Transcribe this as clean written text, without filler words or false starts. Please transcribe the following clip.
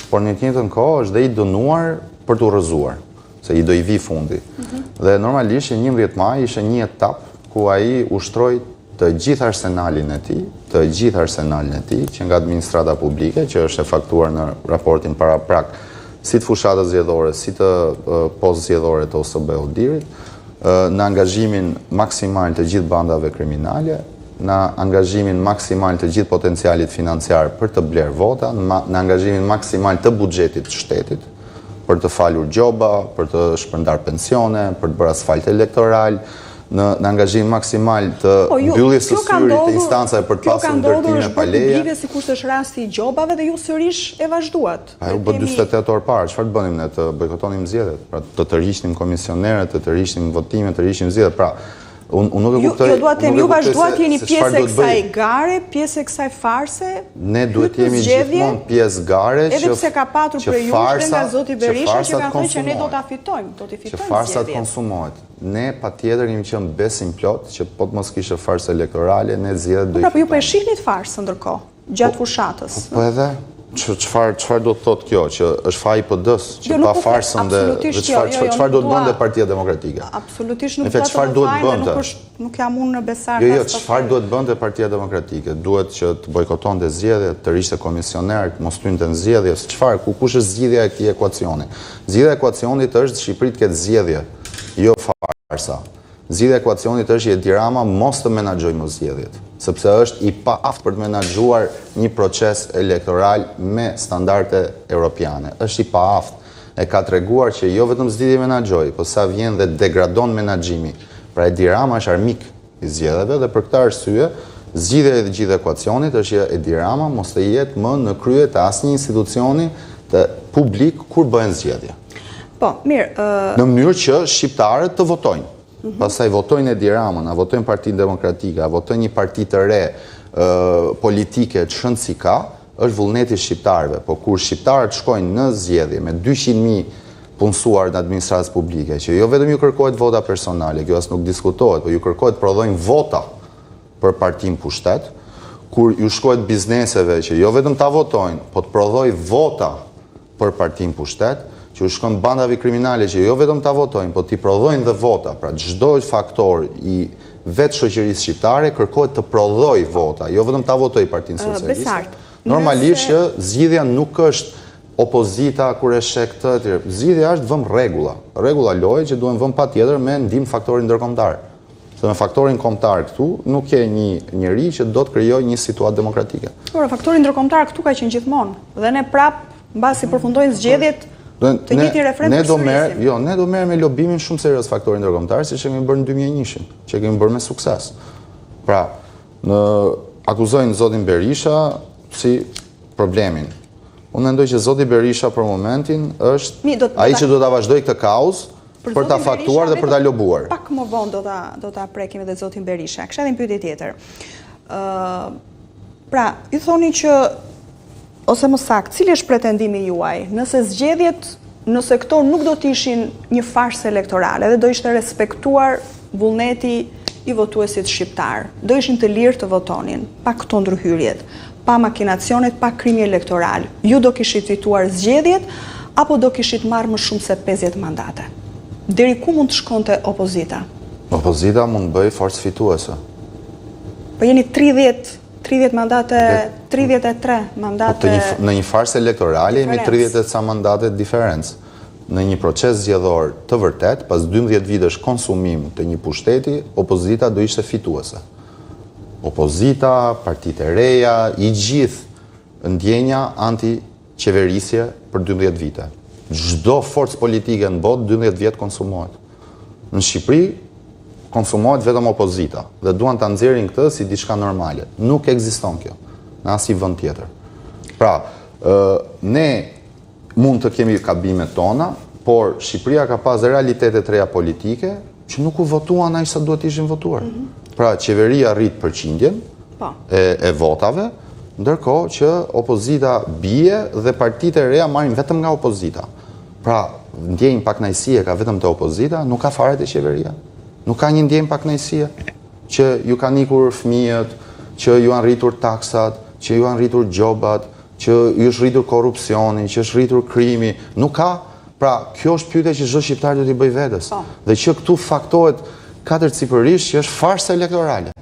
por në të njëjtën kohë është dhe i dënuar për të rrëzuar, se i do i vi fundi. Dhe normalisht 11 maj ishte një etapë ku ai ushtroi të gjithë arsenalin e tij, që nga administrata publike, që është e faktuar në raportin paraprak, si të fushatës zgjedhore, si të postë zgjedhore të OSB-ut Dirit, në angazhimin maksimal të gjithë bandave kriminale, në angazhimin maksimal të gjithë potencialit financiar për të bler vota, në angazhimin maksimal të buxhetit të shtetit, për të falur gjoba, për të shpërndar pensione, për të bërë asfalt elektoral, në angazhim maksimal të mbylljes së syrit të instancave për të pasur ndërtime pa leje. Publike sikur është rasti i gjobave dhe ju sërish e vazhduat. Ajo bë 48 orë parë, çfarë bënim ne? Të bojkotonim zgjedhjet, pra të tërhiqnim komisionerët, të tërhiqnim votimet, të tërhiqnim zgjedhjet. Pra, unë nuk e kuptoj. Ju duat të ju vazhduat jeni pjesë e kësaj gare, pjesë e kësaj farse. Ne duhet të jemi gjithmonë pjesë gare edhe pse ka patur periudhë nga zoti Berisha që kanë thënë që ne do ta fitojmë, do t'i fitojmë. Që farsat konsumohet. Ne patjetër kemi qenë besim plot që po të mos kishte farsë elektorale, ne zgjedhjet do i. Po ju po e shihnit farsën ndërkohë, gjatë fushatës. Po edhe çfarë do të thotë kjo, që është faji PD-s, që pa farsën dhe çfarë do të bënte Partia Demokratike? Absolutisht nuk do të bënte. Nuk jam unë në besar. Jo, çfarë duhet bënte Partia Demokratike? Duhet që të bojkotonte zgjedhjet, të rishte komisionerët, mos hynte në zgjedhje, çfarë? Kush është zgjidhja e këtij ekuacioni? Zgjidhja e ekuacionit është Shqipëri të ketë zgjedhje, jo farsa. Zgjidhja e ekuacionit është Edi Rama mos të menaxhojë më zgjedhjet, sepse është i paaftë për të menaxhuar një proces elektoral me standarde europiane. Është i paaftë. E ka treguar që jo vetëm s'di menaxhoj, po sa vjen dhe degradon menaxhimi. Pra Edi Rama është armik i zgjedhjeve dhe për këtë arsye zgjidhja e gjithë ekuacionit është që Edi Rama mos të jetë më në krye të asnjë institucioni të publik kur bëhen zgjedhje. Po, mirë. Në mënyrë që shqiptarët të votojnë. Pastaj votojnë Edi Ramën, a votojnë Partinë Demokratike, a votojnë një parti të re politike të shënë si ka, është vullneti shqiptarëve. Po kur shqiptarët shkojnë në zgjedhje me 200.000 punësuar në administratës publike, që jo vetëm ju kërkohet vota personale, kjo as nuk diskutohet, po ju kërkohet prodhojnë vota për partinë pushtet, kur ju shkohet bizneseve që jo vetëm ta votojnë, po të prodhoj vota për partinë pushtet, që u shkon bandave kriminale që jo vetëm ta votojnë, po t'i prodhojnë dhe vota. Pra çdo faktor i vetë shoqërisë shqiptare kërkohet të prodhoj vota, jo vetëm ta votojë Partinë Socialiste. Normalisht që zgjidhja nuk është opozita kur e sheh këtë, zgjidhja është vëm rregulla loje që duhen vëm patjetër me ndihmë faktorin ndërkombëtar. Se me faktorin kombëtar këtu nuk ke një njerëz që do të krijojë një situatë demokratike. Por faktori ndërkombëtar këtu ka qenë gjithmonë. Dhe ne prap mbasi përfundojnë zgjedhjet të njëjtin referendum. Ne do merrem me lobimin shumë serioz faktorin ndërkombëtar, siç e kemi bërë në 2001-shin, që kemi bërë me sukses. Pra, akuzojnë zotin Berisha si problemin. Unë mendoj që zoti Berisha për momentin është ai që do ta vazhdojë këtë kauzë për ta faktuar dhe për ta lobuar. Pak më vonë do ta prekim edhe zotin Berisha. Kisha edhe një pyetje tjetër. Pra, ju thoni që ose më saktë, cili është pretendimi juaj? Nëse zgjedhjet nëse këto nuk do të ishin një farsë elektorale dhe do ishte respektuar vullneti i votuesit shqiptar, do ishin të lirë të votonin, pa këto ndërhyrjet, pa makinacionet, pa krimi elektoral, ju do kishit fituar zgjedhjet apo do kishit marrë më shumë se 50 mandate? Deri ku mund të shkonte opozita? Opozita mund bëj forcë fituese. Po jeni 30 mandate, 33 mandate... Në një farsë elektorale jemi 30 ca mandate diferencë. Në një proces zgjedhor të vërtet, pas 12 vitesh konsumim të një pushteti, opozita do ishte fituese. Opozita, partitë e reja, i gjithë ndjenja anti-qeverisje për 12 vite. Çdo forcë politike në botë 12 vjet konsumohet. Në Shqipëri konsumohet vetëm opozita dhe duan ta nxjerrin këtë si diçka normale. Nuk ekziston kjo në asnjë vend tjetër. Pra, ne mund të kemi gabimet tona, por Shqipëria ka pas realitete të reja politike që nuk u votuan aq sa duhet ishin votuar. Pra, qeveria rrit përqindjen e votave, ndërkohë që opozita bie dhe partitë e reja marrin vetëm nga opozita. Pra, ndjenjë pakënaqësie ka vetëm te opozita, nuk ka fare te qeveria. Nuk ka një ndjenjë pakënaqësie që ju kanë ikur fëmijët, që ju kanë rritur taksat, që ju kanë rritur gjobat, që i është rritur korrupsioni, që është rritur krimi, nuk ka. Pra, kjo është pyetja që çdo shqiptar duhet i bëj vetes. Dhe që këtu faktohet katërcipërisht që është farsë elektorale.